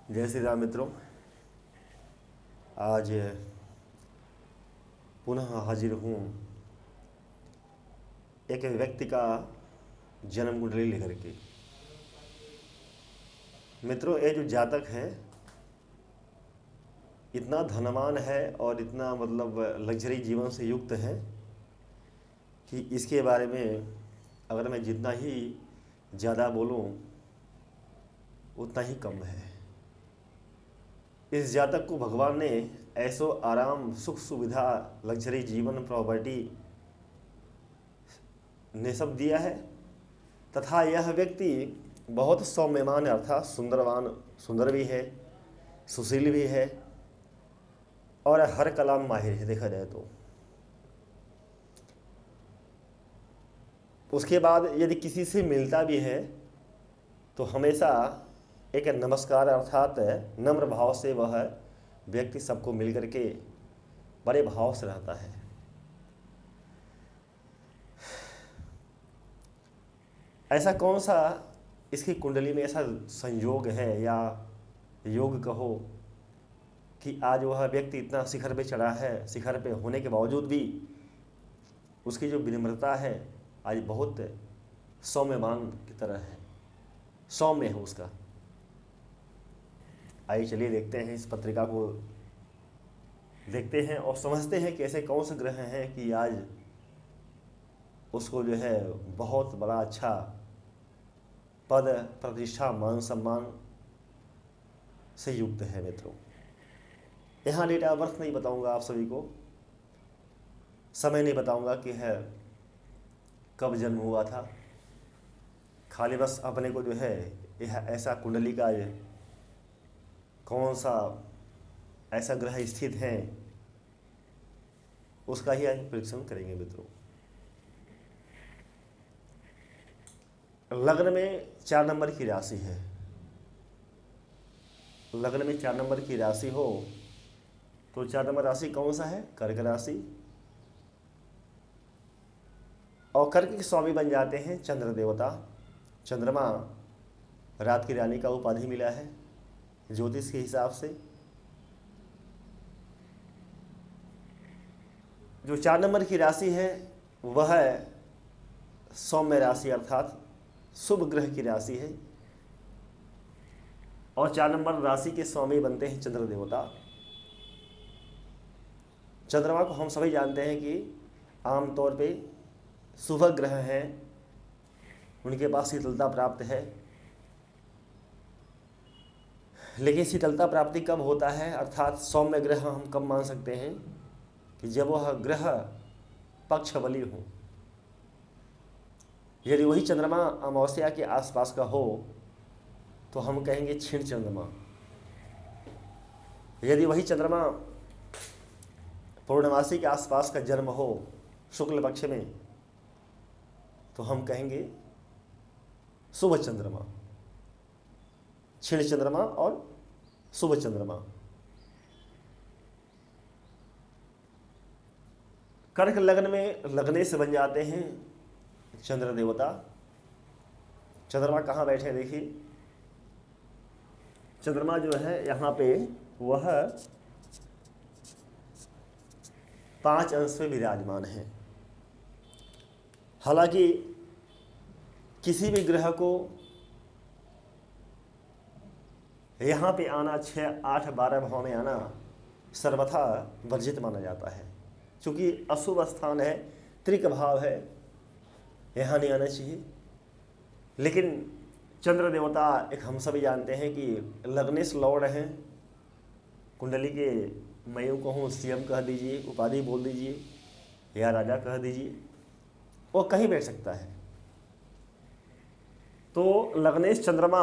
जय श्री राम मित्रों। आज पुनः हाजिर हूँ एक व्यक्ति का जन्म कुंडली लेकर के। मित्रों, ये जो जातक है इतना धनवान है और इतना लग्जरी जीवन से युक्त है कि इसके बारे में अगर मैं जितना ही ज़्यादा बोलूँ उतना ही कम है। इस जातक को भगवान ने ऐसो आराम, सुख, सुविधा, लग्जरी जीवन, प्रॉपर्टी ने सब दिया है तथा यह व्यक्ति बहुत सौम्यमान अर्थात सुंदर भी है, सुशील भी है और हर कला में माहिर है। देखा जाए तो उसके बाद यदि किसी से मिलता भी है तो हमेशा एक नमस्कार अर्थात नम्र भाव से वह व्यक्ति सबको मिल करके बड़े भाव से रहता है। ऐसा कौन सा इसकी कुंडली में ऐसा संयोग है या योग कहो कि आज वह व्यक्ति इतना शिखर पे चढ़ा है। शिखर पे होने के बावजूद भी उसकी जो विनम्रता है आज बहुत सौम्यमान की तरह है, सौम्य है उसका। आइए चलिए देखते हैं, इस पत्रिका को देखते हैं और समझते हैं कि ऐसे कौन से ग्रह हैं कि आज उसको जो है बहुत बड़ा अच्छा पद, प्रतिष्ठा, मान सम्मान से युक्त है। मित्रों, यहाँ डेट ऑफ बर्थ नहीं बताऊंगा आप सभी को, समय नहीं बताऊंगा कि है कब जन्म हुआ था। खाली बस अपने को जो है यह ऐसा कुंडली का कौन सा ऐसा ग्रह स्थित है उसका ही आज परीक्षण करेंगे। मित्रों, लग्न में 4 नंबर की राशि है। लग्न में 4 नंबर की राशि हो तो 4 नंबर राशि कौन सा है? कर्क राशि। और कर्क के स्वामी बन जाते हैं चंद्र देवता। चंद्रमा रात की रानी का उपाधि मिला है ज्योतिष के हिसाब से। जो 4 नंबर की राशि है वह सौम्य राशि अर्थात शुभ ग्रह की राशि है और 4 नंबर राशि के स्वामी बनते हैं चंद्र देवता। चंद्रमा को हम सभी जानते हैं कि आमतौर पे शुभ ग्रह हैं, उनके पास शीतलता प्राप्त है। लेकिन शीतलता प्राप्ति कब होता है अर्थात सौम्य ग्रह हम कब मान सकते हैं कि जब वह ग्रह पक्ष बली हो। यदि वही चंद्रमा अमावस्या के आसपास का हो तो हम कहेंगे क्षीण चंद्रमा। यदि वही चंद्रमा पूर्णमासी के आसपास का जन्म हो शुक्ल पक्ष में तो हम कहेंगे शुभ चंद्रमा। क्षीण चंद्रमा और शुभ चंद्रमा। कर्क लग्न में लगने से बन जाते हैं चंद्र देवता। चंद्रमा कहाँ बैठे देखिए, चंद्रमा जो है यहाँ पे वह 5 अंश में विराजमान है। हालांकि किसी भी ग्रह को यहाँ पे आना 6, 8, 12 भाव में आना सर्वथा वर्जित माना जाता है, क्योंकि अशुभ स्थान है, त्रिक भाव है, यहाँ नहीं आना चाहिए। लेकिन चंद्र देवता एक हम सभी जानते हैं कि लग्नेश लॉर्ड हैं कुंडली के। मैं यूँ कहूँ सीएम कह दीजिए, उपाधि बोल दीजिए या राजा कह दीजिए, वो कहीं बैठ सकता है। तो लग्नेश चंद्रमा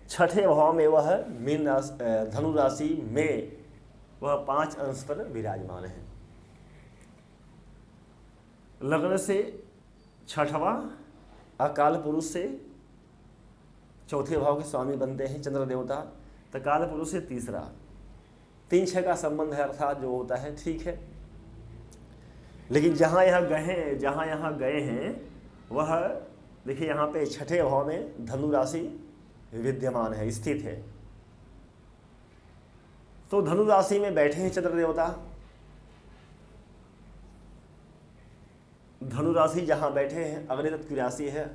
6ठे भाव में वह मीन राशि, धनु राशि में वह 5 अंश पर विराजमान है। लग्न से 6वां अकाल पुरुष से 4थे भाव के स्वामी बनते हैं चंद्र देवता। तो काल पुरुष से 3रा, 3-6 का संबंध है अर्थात जो होता है ठीक है। लेकिन जहाँ यहाँ गए हैं वह देखिए यहाँ पे 6ठे भाव में धनु राशि विद्यमान है, स्थित है। तो धनु राशि में बैठे हैं चंद्र देवता। धनु राशि जहां बैठे हैं अग्नि तत्व की राशि है,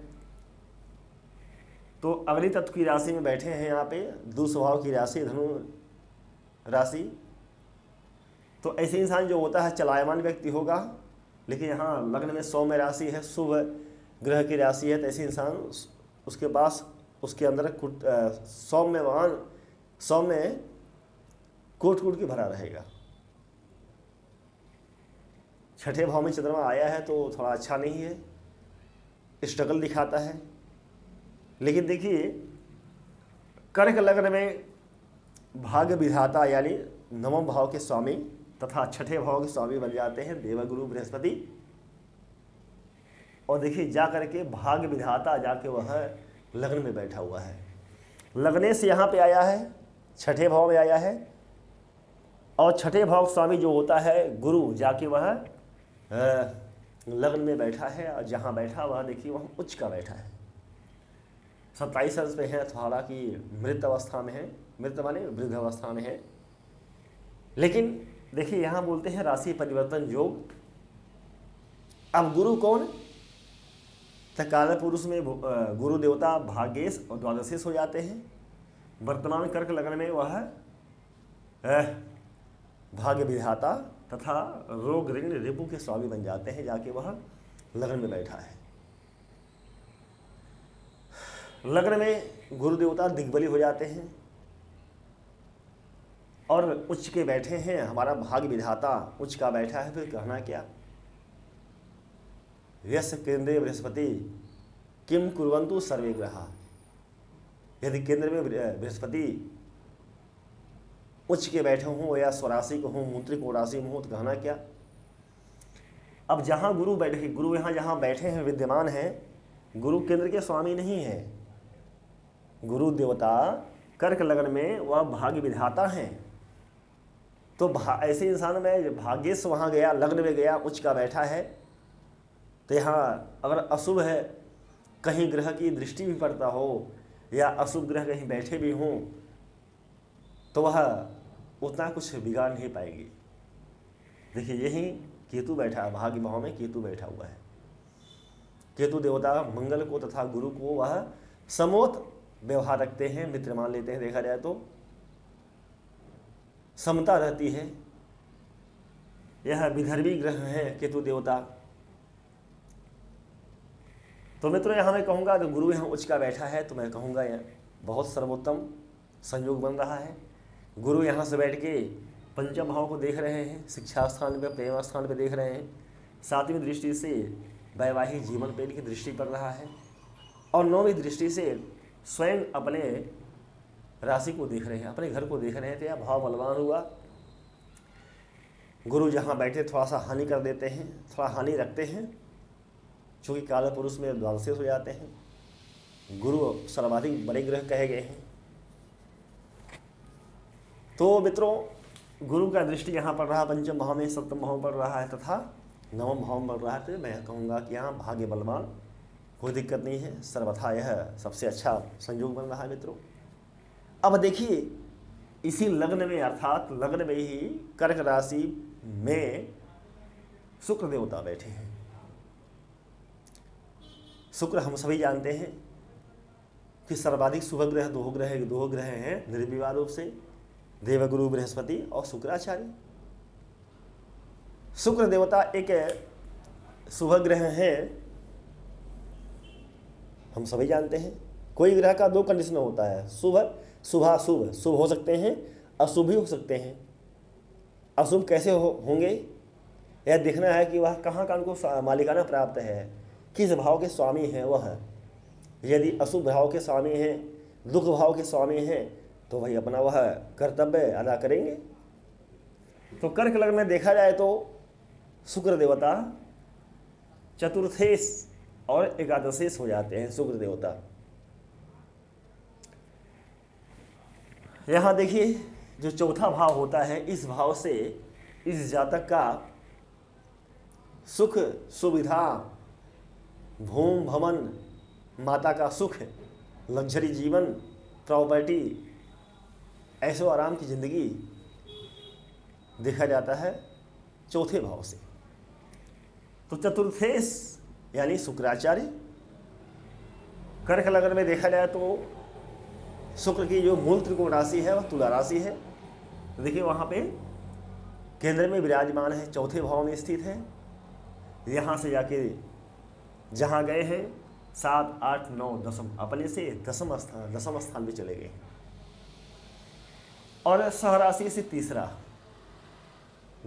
तो अग्नि तत्व की राशि में बैठे हैं यहाँ पे, दुस्वभाव की राशि धनु राशि। तो ऐसे इंसान जो होता है चलायमान व्यक्ति होगा, लेकिन यहाँ लग्न में सौम्य राशि है, शुभ ग्रह की राशि है, तो ऐसे इंसान उसके पास उसके अंदर सौम्य कोट की भरा रहेगा। छठे भाव में चंद्रमा आया है तो थोड़ा अच्छा नहीं है, स्ट्रगल दिखाता है। लेकिन देखिए कर्क लग्न में भाग्य विधाता यानी नवम भाव के स्वामी तथा छठे भाव के स्वामी बन जाते हैं देवगुरु बृहस्पति। और देखिए जा करके भाग्य विधाता जाके वह लग्न में बैठा हुआ है, लग्ने से यहाँ पे आया है, छठे भाव में आया है। और छठे भाव स्वामी जो होता है गुरु, जाके वह लग्न में बैठा है। और जहाँ बैठा वह देखिए वह उच्च का बैठा है, 27 अंश पे है, हालांकि मृत अवस्था में है, मृत माने वृद्ध अवस्था में है। लेकिन देखिए यहाँ बोलते हैं राशि परिवर्तन योग। अब गुरु कौन, तो काल पुरुष में गुरु देवता भाग्येश और द्वादशेश हो जाते हैं। वर्तमान कर्क लग्न में वह भाग्य विधाता तथा रोग ऋण रिपु के स्वामी बन जाते हैं, जाके वह लग्न में बैठा है। लग्न में गुरु देवता दिग्बली हो जाते हैं और उच्च के बैठे हैं, हमारा भाग्य विधाता उच्च का बैठा है। फिर कहना क्या, यश केंद्रे बृहस्पति किम कुर्वन्तु सर्वे ग्रहा। यदि केंद्र में बृहस्पति उच्च के बैठे हों या स्वराशि को हों, मुद्रिक राशि में हो, तो कहना क्या। अब जहाँ गुरु बैठे, गुरु यहाँ जहाँ बैठे हैं विद्यमान हैं, गुरु केंद्र के स्वामी नहीं है। गुरु देवता कर्क लग्न में वह भाग्य विधाता हैं। तो ऐसे इंसान में भाग्येश वहाँ गया, लग्न में गया, उच्च का बैठा है, तो यहाँ अगर अशुभ है, कहीं ग्रह की दृष्टि भी पड़ता हो या अशुभ ग्रह कहीं बैठे भी हों, तो वह उतना कुछ बिगाड़ नहीं पाएगी। देखिए यही केतु बैठा है, भाग्य भाव में केतु बैठा हुआ है। केतु देवता मंगल को तथा गुरु को वह समोत व्यवहार रखते हैं, मित्र मान लेते हैं। देखा जाए तो समता रहती है। यह विधर्मी ग्रह है केतु देवता। तो मित्रों यहाँ मैं कहूँगा कि गुरु यहाँ उच्च का बैठा है, तो मैं कहूँगा यह बहुत सर्वोत्तम संयोग बन रहा है। गुरु यहाँ से बैठ के पंचम भाव को देख रहे हैं, शिक्षा स्थान पे, प्रेम स्थान पे देख रहे हैं। सातवीं दृष्टि से वैवाहिक जीवन पे इनकी दृष्टि पड़ रहा है और नौवीं दृष्टि से स्वयं अपने राशि को देख रहे हैं, अपने घर को देख रहे हैं। तो यह भाव बलवान हुआ। गुरु जहाँ बैठे थोड़ा सा हानि कर देते हैं, थोड़ा हानि रखते हैं, चूँकि काल पुरुष में द्वादशेश हो जाते हैं। गुरु सर्वाधिक बड़े ग्रह कहे गए हैं। तो मित्रों गुरु का दृष्टि यहाँ पड़ रहा है पंचम भाव में, सप्तम भाव पड़ रहा है तथा नवम भाव में पड़ रहा है। तो मैं कहूँगा कि यहाँ भाग्य बलवान, कोई दिक्कत नहीं है, सर्वथा यह सबसे अच्छा संयोग बन रहा है मित्रों। अब देखिए इसी लग्न में अर्थात लग्न में ही कर्क राशि में शुक्र देवता बैठे हैं। शुक्र हम सभी जानते हैं कि सर्वाधिक शुभ ग्रह दो ग्रह हैं निर्विवाद रूप से, देवगुरु बृहस्पति और शुक्राचार्य। शुक्र देवता एक शुभ ग्रह है, हम सभी जानते हैं। कोई ग्रह का दो कंडीशन होता है, शुभ हो सकते हैं, अशुभ भी हो सकते हैं। अशुभ कैसे होंगे, यह देखना है कि वह कहाँ का उनको मालिकाना प्राप्त है, किस भाव के स्वामी हैं वह। यदि अशुभ भाव के स्वामी हैं, दुख भाव के स्वामी हैं, तो भाई अपना वह कर्तव्य अदा करेंगे। तो कर्क लग्न में देखा जाए तो शुक्र देवता चतुर्थेश और एकादशेश हो जाते हैं। शुक्र देवता यहाँ देखिए जो चौथा भाव होता है, इस भाव से इस जातक का सुख सुविधा, भूम भवन, माता का सुख, लग्जरी जीवन, प्रॉपर्टी, ऐशो आराम की ज़िंदगी, देखा जाता है चौथे भाव से। तो चतुर्थेश यानी शुक्राचार्य, कर्क लग्न में देखा जाए तो शुक्र की जो मूल त्रिकोण राशि है वह तुला राशि है। तो देखिए वहाँ पे केंद्र में विराजमान है, चौथे भाव में स्थित है। यहाँ से जाके जहाँ गए हैं 7, 8, 9, 10 अपने से दसम स्थान पे चले गए और सहराशि से तीसरा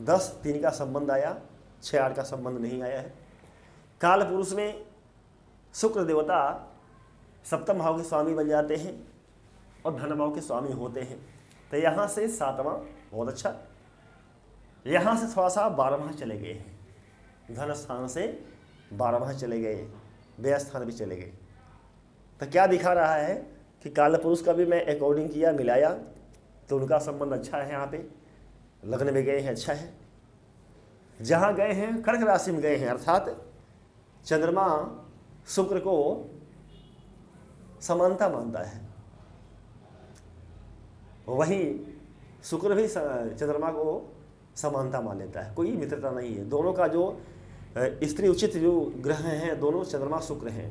10, 3 का संबंध आया, 6, 8 का संबंध नहीं आया है। काल पुरुष में शुक्र देवता सप्तम भाव के स्वामी बन जाते हैं और धन भाव के स्वामी होते हैं। तो यहाँ से 7वां बहुत अच्छा, यहाँ से थोड़ा सा 12वां चले गए हैं, धन स्थान से 12वां चले गए, व्यय स्थान भी चले गए। तो क्या दिखा रहा है कि काल पुरुष का भी मैं अकॉर्डिंग किया, मिलाया तो उनका संबंध अच्छा है। यहाँ पे लग्न में गए हैं, अच्छा है। जहाँ गए हैं कर्क राशि में गए हैं, अर्थात चंद्रमा शुक्र को समानता मानता है, वहीं शुक्र भी चंद्रमा को समानता मान लेता है, कोई मित्रता नहीं है। दोनों का जो स्त्री उचित जो ग्रह हैं दोनों चंद्रमा शुक्र हैं।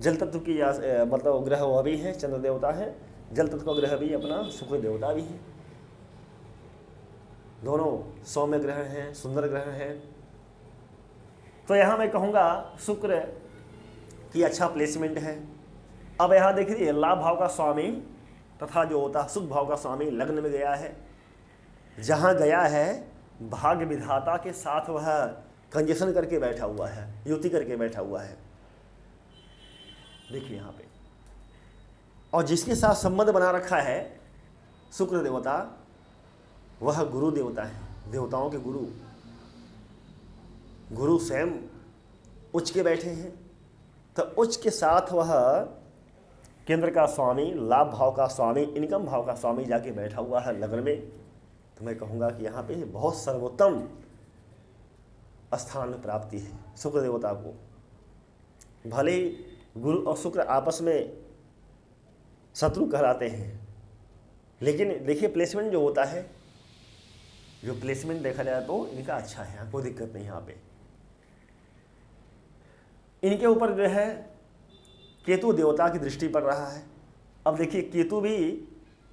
जल तत्व की मतलब ग्रह वह भी हैं, चंद्र देवता है, जल तत्व का ग्रह भी अपना शुक्र देवता भी है। दोनों सौम्य ग्रह हैं, सुंदर ग्रह हैं। तो यहाँ मैं कहूँगा शुक्र की अच्छा प्लेसमेंट है। अब यहाँ देखिए लाभ भाव का स्वामी तथा जो होता है सुख भाव का स्वामी लग्न में गया है। जहाँ गया है भाग्य विधाता के साथ वह कंजेशन करके बैठा हुआ है, युति करके बैठा हुआ है, देखिए यहाँ पे। और जिसके साथ संबंध बना रखा है शुक्र देवता, वह गुरु देवता है, देवताओं के गुरु, गुरु स्वयं उच्च के बैठे हैं। तो उच्च के साथ वह केंद्र का स्वामी, लाभ भाव का स्वामी, इनकम भाव का स्वामी जाके बैठा हुआ है लग्न में। तो मैं कहूँगा कि यहाँ पे बहुत सर्वोत्तम स्थान प्राप्ति है शुक्र देवता को। भले ही गुरु और शुक्र आपस में शत्रु कहलाते हैं, लेकिन देखिए प्लेसमेंट जो होता है, जो प्लेसमेंट देखा जाए तो इनका अच्छा है, कोई दिक्कत नहीं। यहाँ पे इनके ऊपर जो है केतु देवता की दृष्टि पड़ रहा है। अब देखिए केतु भी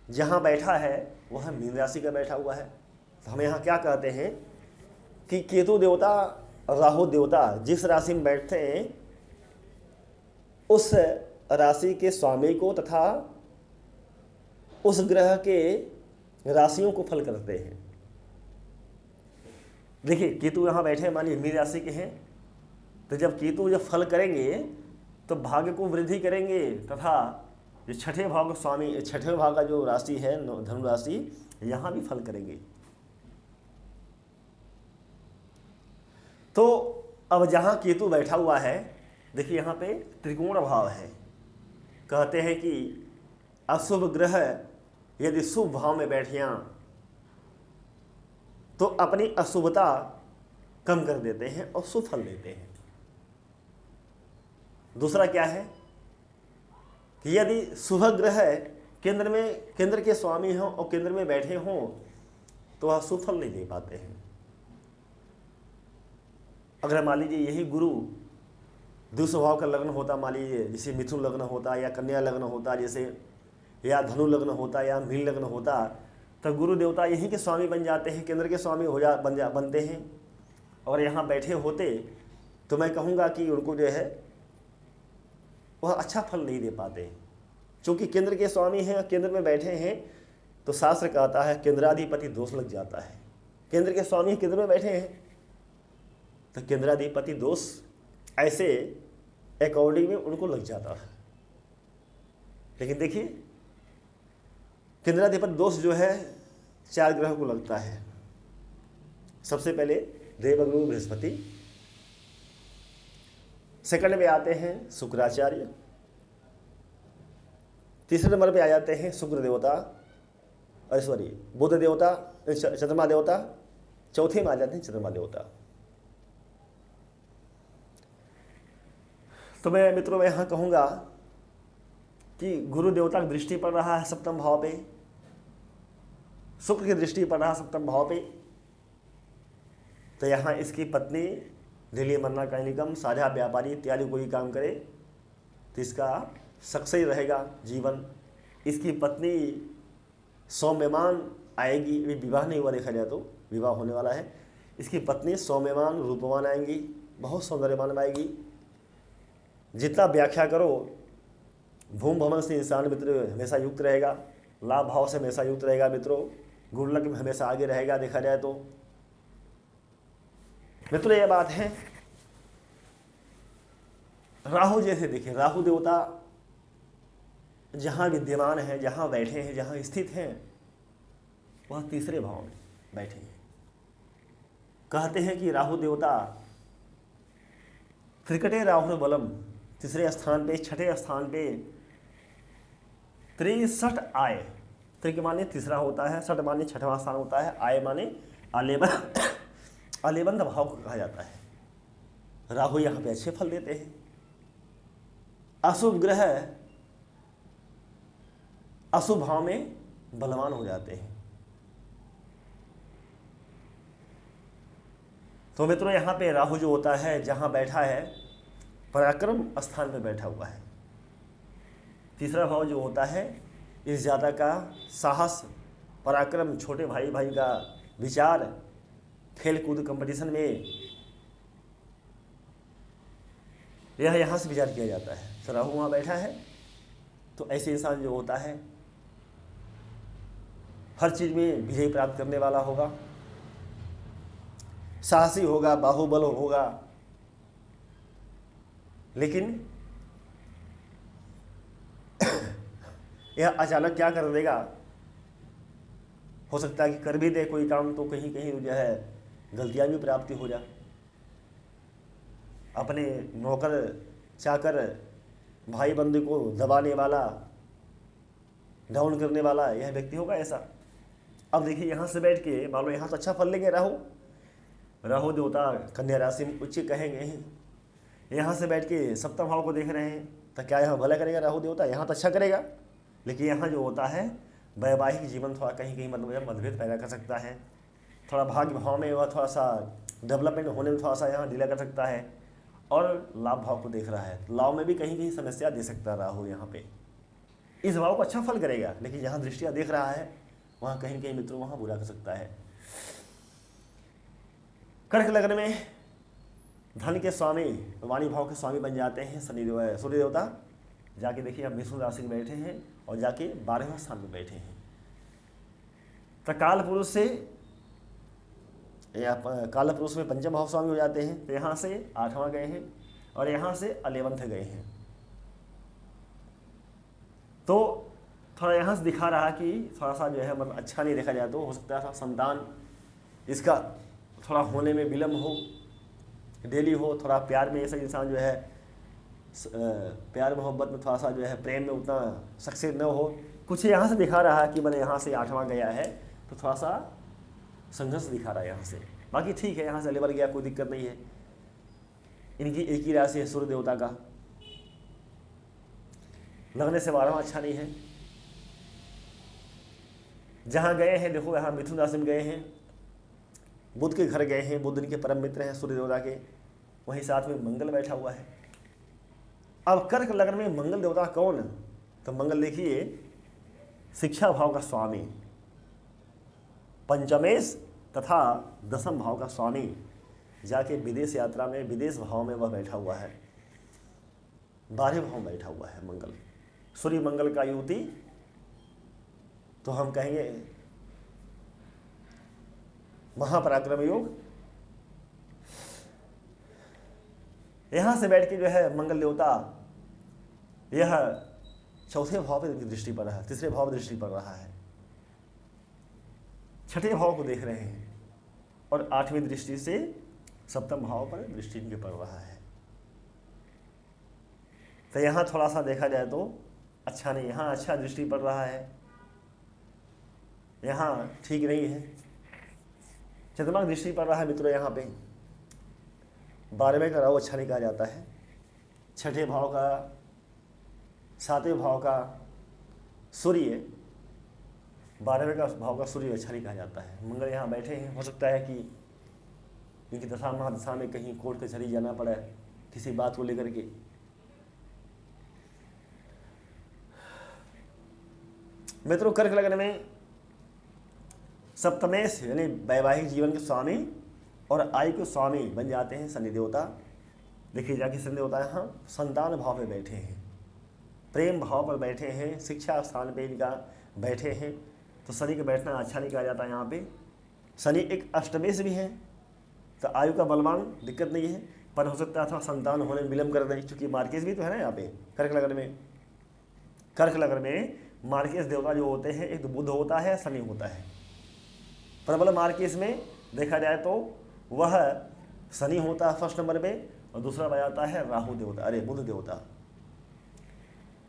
जहाँ बैठा है वह मीन राशि का बैठा हुआ है। तो हम यहाँ क्या कहते हैं कि केतु देवता, राहु देवता जिस राशि में बैठते हैं उस राशि के स्वामी को तथा उस ग्रह के राशियों को फल करते हैं। देखिए केतु यहाँ बैठे, मानिए मीन राशि के हैं, तो जब केतु जब फल करेंगे तो भाग्य को वृद्धि करेंगे तथा जो छठे भाव का स्वामी, छठे भाव का जो राशि है धनु राशि, यहाँ भी फल करेंगे। तो अब जहाँ केतु बैठा हुआ है, देखिए यहाँ पे त्रिकोण भाव है। कहते हैं कि अशुभ ग्रह यदि शुभ भाव में बैठियाँ तो अपनी अशुभता कम कर देते हैं और शुभ फल देते हैं। दूसरा क्या है कि यदि शुभ ग्रह केंद्र में, केंद्र के स्वामी हों और केंद्र में बैठे हों तो वह शुभ फल नहीं दे पाते हैं। अगर मान लीजिए यही गुरु दुस्वभाव का लग्न होता, मान लीजिए जैसे मिथुन लग्न होता या कन्या लग्न होता, जैसे या धनु लग्न होता या मीन लग्न होता, तो गुरु देवता यहीं के स्वामी बन जाते हैं, केंद्र के स्वामी बनते हैं। और यहाँ बैठे होते तो मैं कहूँगा कि उनको जो है वह अच्छा फल नहीं दे पाते, क्योंकि केंद्र के स्वामी हैं, केंद्र में बैठे हैं। तो शास्त्र कहता है केंद्राधिपति दोष लग जाता है। केंद्र के स्वामी केंद्र में बैठे हैं तो केंद्राधिपति दोष ऐसे अकॉर्डिंग में उनको लग जाता है। लेकिन देखिए केंद्राधिपति दोष जो है 4 ग्रह को लगता है। सबसे पहले देवगुरु बृहस्पति, सेकंड में आते हैं शुक्राचार्य, तीसरे नंबर पे आ जाते हैं शुक्र देवता, बुध देवता, चंद्रमा देवता, चौथे में आ जाते हैं चंद्रमा देवता। तो मैं मित्रों में यहाँ कहूँगा कि गुरु देवता की दृष्टि पड़ रहा है सप्तम भाव पे, शुक्र की दृष्टि पड़ रहा सप्तम भाव पे, तो यहाँ इसकी पत्नी दिल्ली मन्ना का निगम साझा व्यापारी इत्यादि कोई काम करे तो इसका सक्सेस रहेगा जीवन। इसकी पत्नी सौम्यमान आएगी, अभी विवाह नहीं हुआ देखा जाए तो विवाह होने वाला है। इसकी पत्नी सौम्यमान रूपवान आएंगी, बहुत सौंदर्यवान आएगी। जितना व्याख्या करो भूम भवन से इंसान मित्र हमेशा युक्त रहेगा, लाभ भाव से हमेशा युक्त रहेगा मित्रों, गुणलक में हमेशा आगे रहेगा देखा जाए तो मित्रों। ये बात है। राहु जैसे देखिए, राहु देवता जहां विद्यमान है, जहां बैठे हैं, जहां स्थित हैं, वह तीसरे भाव में बैठे हैं। कहते हैं कि राहु देवता त्रिकटे राहु बलम, तीसरे स्थान पे, छठे स्थान पे 63 आय, त्रिक माने तीसरा होता है, सठ माने छठवां स्थान होता है, आय माने आलेबंध भाव को कहा जाता है। राहु यहाँ पे अच्छे फल देते हैं। अशुभ ग्रह अशुभ भाव में बलवान हो जाते हैं। तो मित्रों यहाँ पे राहु जो होता है जहाँ बैठा है पराक्रम स्थान पे बैठा हुआ है। तीसरा भाव जो होता है इस ज़्यादा का साहस, पराक्रम, छोटे भाई भाई का विचार, खेल कूद कंपटीशन में यह यहाँ से विचार किया जाता है। तो राहु वहाँ बैठा है तो ऐसे इंसान जो होता है हर चीज़ में विजय प्राप्त करने वाला होगा, साहसी होगा, बाहुबल होगा। लेकिन यह अचानक क्या कर देगा, हो सकता है कि कर भी दे कोई काम तो कहीं कहीं जो है गलतियां भी प्राप्ति हो जा। अपने नौकर चाकर भाई बंधु को दबाने वाला, डाउन करने वाला यह व्यक्ति होगा ऐसा। अब देखिए यहाँ से बैठ के मान लो यहाँ तो अच्छा फल लेंगे राहु देवता कन्या राशि में उच्च कहेंगे, यहाँ से बैठ के सप्तम भाव को देख रहे हैं तो क्या यहाँ भला करेगा राहु देवता, यहाँ तो अच्छा करेगा। लेकिन यहाँ जो होता है वैवाहिक जीवन थोड़ा कहीं कहीं मतलब मतभेद पैदा कर सकता है। थोड़ा भाग्य भाव में वह थोड़ा सा डेवलपमेंट होने में थोड़ा सा यहाँ डिले कर सकता है। और लाभ भाव को देख रहा है, लाभ में भी कहीं कहीं समस्या दे सकता है राहु यहाँ पे। इस भाव को अच्छा फल करेगा लेकिन जहाँ दृष्टियाँ देख रहा है वहाँ कहीं कहीं मित्रों वहाँ बुरा कर सकता है। कर्क लग्न में धन के स्वामी, वाणी भाव के स्वामी बन जाते हैं शनि सूर्य देवता। जाके देखिए अब मिथुन राशि में बैठे हैं और जाके 12वें स्थान में बैठे हैं। तो काल पुरुष से या काल पुरुष में पंचम भाव स्वामी हो जाते हैं। तो यहाँ से 8वां गए हैं और यहाँ से 11वें गए हैं। तो थोड़ा यहाँ से दिखा रहा कि थोड़ा सा जो है मतलब अच्छा नहीं देखा जाए तो हो सकता है संतान इसका थोड़ा होने में विलम्ब हो, डेली हो। थोड़ा प्यार में ऐसा इंसान जो है प्यार मोहब्बत में थोड़ा सा जो है प्रेम में उतना सक्सेस न हो। कुछ यहाँ से दिखा रहा है कि मैंने यहाँ से 8वां गया है तो थोड़ा सा संघर्ष दिखा रहा है यहाँ से। बाकी ठीक है, यहाँ से लेवल गया कोई दिक्कत नहीं है। इनकी एक ही राशि है सूर्य देवता का, लगने से 12वां अच्छा नहीं है। जहाँ गए हैं देखो यहाँ मिथुन राशि में गए हैं, बुध के घर गए हैं, बुध इनके परम मित्र हैं सूर्य देवता के, वहीं साथ में मंगल बैठा हुआ है। अब कर्क लग्न में मंगल देवता कौन? तो मंगल देखिए शिक्षा भाव का स्वामी, पंचमेश तथा दसम भाव का स्वामी। जाके विदेश यात्रा में विदेश भाव में वह बैठा हुआ है, 12वें भाव में बैठा हुआ है मंगल। सूर्य मंगल का युति तो हम कहेंगे महापराक्रम योग। यहाँ से बैठ के जो है मंगल देवता यह 4थे भाव पर दृष्टि पड़ रहा है, 3रे भाव पर दृष्टि पड़ रहा है, 6ठे भाव को देख रहे हैं और 8वीं दृष्टि से 7म भाव पर दृष्टि इनके पड़ रहा है। तो यहाँ थोड़ा सा देखा जाए तो अच्छा नहीं, यहाँ अच्छा दृष्टि पड़ रहा है, यहाँ ठीक नहीं है। चंद्रमा दृष्टि पड़ रहा है मित्रों यहाँ पे। 12वें का राहु अच्छा नहीं कहा जाता है, 6ठे भाव का, 7वें भाव का सूर्य 12वें का भाव का सूर्य अच्छा नहीं कहा जाता है। मंगल यहाँ बैठे हैं, हो सकता है कि इनकी दशा महादशा में कहीं कोर्ट कचहरी जाना पड़े किसी बात को लेकर के। मित्रों, कर्क लग्न में सप्तमेश यानी वैवाहिक जीवन के स्वामी और आयु के स्वामी बन जाते हैं शनि देवता। देखिए जाके शनि देवता यहाँ संतान भाव पे बैठे हैं, प्रेम भाव पर बैठे हैं, शिक्षा स्थान पे इनका बैठे हैं। तो शनि का बैठना अच्छा नहीं कहा जाता यहाँ पे। शनि एक अष्टमेश भी है, तो आयु का बलवान, दिक्कत नहीं है, पर हो सकता है अथवा संतान होने में विलम्ब कर दें, क्योंकि मार्केश भी तो है ना यहाँ पे कर्क लग्न में। कर्क लग्न में मार्केश देवता जो होते हैं, एक तो बुध होता है, शनि होता है। प्रबल मार्केश में देखा जाए तो वह शनि होता है फर्स्ट नंबर पे, और दूसरा बजाता है राहु देवता, अरे बुध देवता।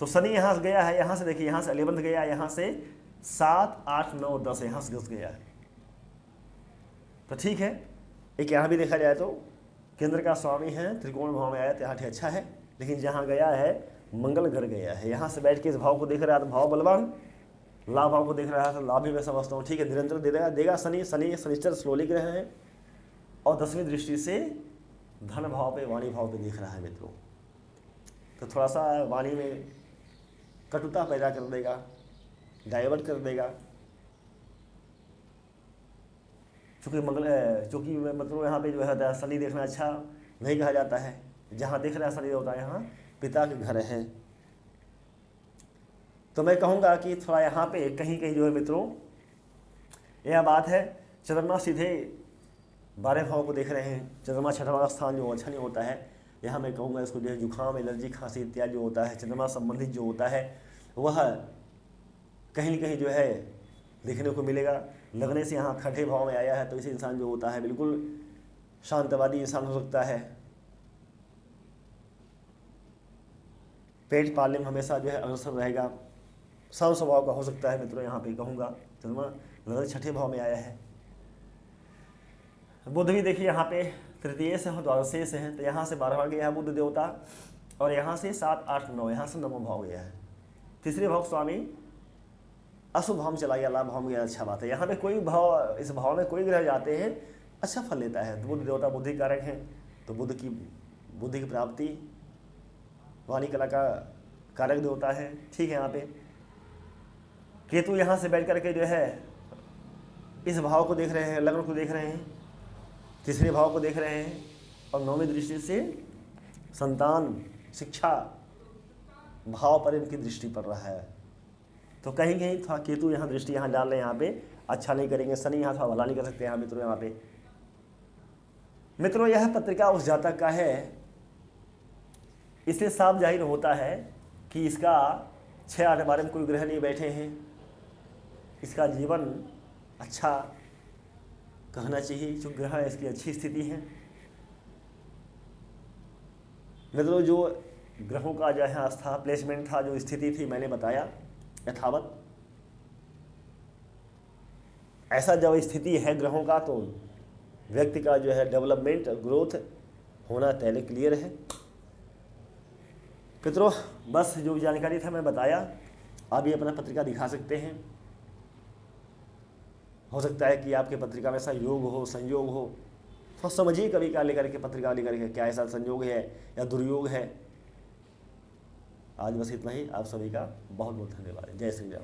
तो शनि यहाँ से गया है, यहाँ से देखिए, यहाँ से 11 गया, यहाँ से 7, 8, 9, 10 यहाँ से 10 गया है। तो ठीक है, एक यहाँ भी देखा जाए तो केंद्र का स्वामी है, त्रिकोण भाव में आया तो यहाँ अच्छा है। लेकिन जहाँ गया है मंगल घर गया है, यहाँ से बैठ के इस भाव को देख रहा है तो भाव बलवान, लाभ भाव को देख रहा है तो लाभ भी मैं समझता हूँ। ठीक है, निरंतर देगा शनि। शनिश्चर स्लोली ग्रह है और 10वीं दृष्टि से धन भाव पे, वाणी भाव पे देख रहा है मित्रों। तो थोड़ा सा वाणी में कटुता पैदा कर देगा, डाइवर्ट कर देगा। चूँकि मतलब यहाँ पे जो है शनि देखना अच्छा नहीं कहा जाता है। जहाँ देख रहा है शनि होता है यहाँ पिता के घर है। तो मैं कहूँगा कि थोड़ा यहाँ पे कहीं कहीं जो है मित्रों, यह बात है चंद्रमा सीधे 12 भाव को देख रहे हैं। चंद्रमा 6वां स्थान जो अच्छा नहीं होता है, यहाँ मैं कहूँगा इसको जो है जुखाम, एलर्जी, खांसी इत्यादि जो होता है, चंद्रमा संबंधित जो होता है वह कहीं न कहीं जो है देखने को मिलेगा। लगने से यहाँ छठे भाव में आया है, तो इसे इंसान जो होता है बिल्कुल शांतवादी इंसान हो सकता है। पेट पालने में हमेशा जो है अग्रसर रहेगा, शांत स्वभाव का हो सकता है मित्रों। यहाँ पे कहूँगा चंद्रमा लगन छठे भाव में आया है। बुध भी देखिए यहाँ पे तृतीय से द्वादशे से है, तो यहाँ से 12वां गया है बुध देवता, और यहाँ से 7, 8, 9 यहाँ से 9वां भाव गया है। तीसरे भाव स्वामी अशुभ भाव में चला गया, लाभ भाव में गया, अच्छा बात है। यहाँ पे कोई भाव, इस भाव में कोई ग्रह जाते हैं अच्छा फल लेता है। बुध देवता बुद्धि कारक हैं, तो बुद्धि की प्राप्ति, वाणी कला का कारक देवता है। ठीक है, यहाँ पे केतु यहाँ से बैठ करके जो है इस भाव को देख रहे हैं, लग्न को देख रहे हैं, तीसरे भाव को देख रहे हैं, और 9वीं दृष्टि से संतान, शिक्षा भाव पर इनकी दृष्टि पड़ रहा है। तो कहीं कहीं थोड़ा केतु यहाँ दृष्टि यहाँ डाल रहे हैं, यहाँ पे अच्छा नहीं करेंगे। शनि यहाँ थोड़ा भला नहीं कर सकते यहाँ मित्रों। यहाँ पे मित्रों यह पत्रिका उस जातक का है, इससे साफ जाहिर होता है कि इसका 6, 8, 12 में कोई ग्रह नहीं बैठे हैं। इसका जीवन अच्छा कहना चाहिए, जो ग्रह है इसकी अच्छी स्थिति है। मित्रों जो ग्रहों का जो है आस्था प्लेसमेंट था, जो स्थिति थी मैंने बताया यथावत। ऐसा जब स्थिति है ग्रहों का, तो व्यक्ति का जो है डेवलपमेंट, ग्रोथ होना तय क्लियर है मित्रों। बस जो जानकारी था मैं बताया। आप ये अपना पत्रिका दिखा सकते हैं। हो सकता है कि आपके पत्रिका में ऐसा योग हो, संयोग हो, तो समझिए कभी क्या लेकर के पत्रिका लेकर के क्या ऐसा संयोग है या दुर्योग है। आज बस इतना ही। आप सभी का बहुत बहुत धन्यवाद। जय श्री राम।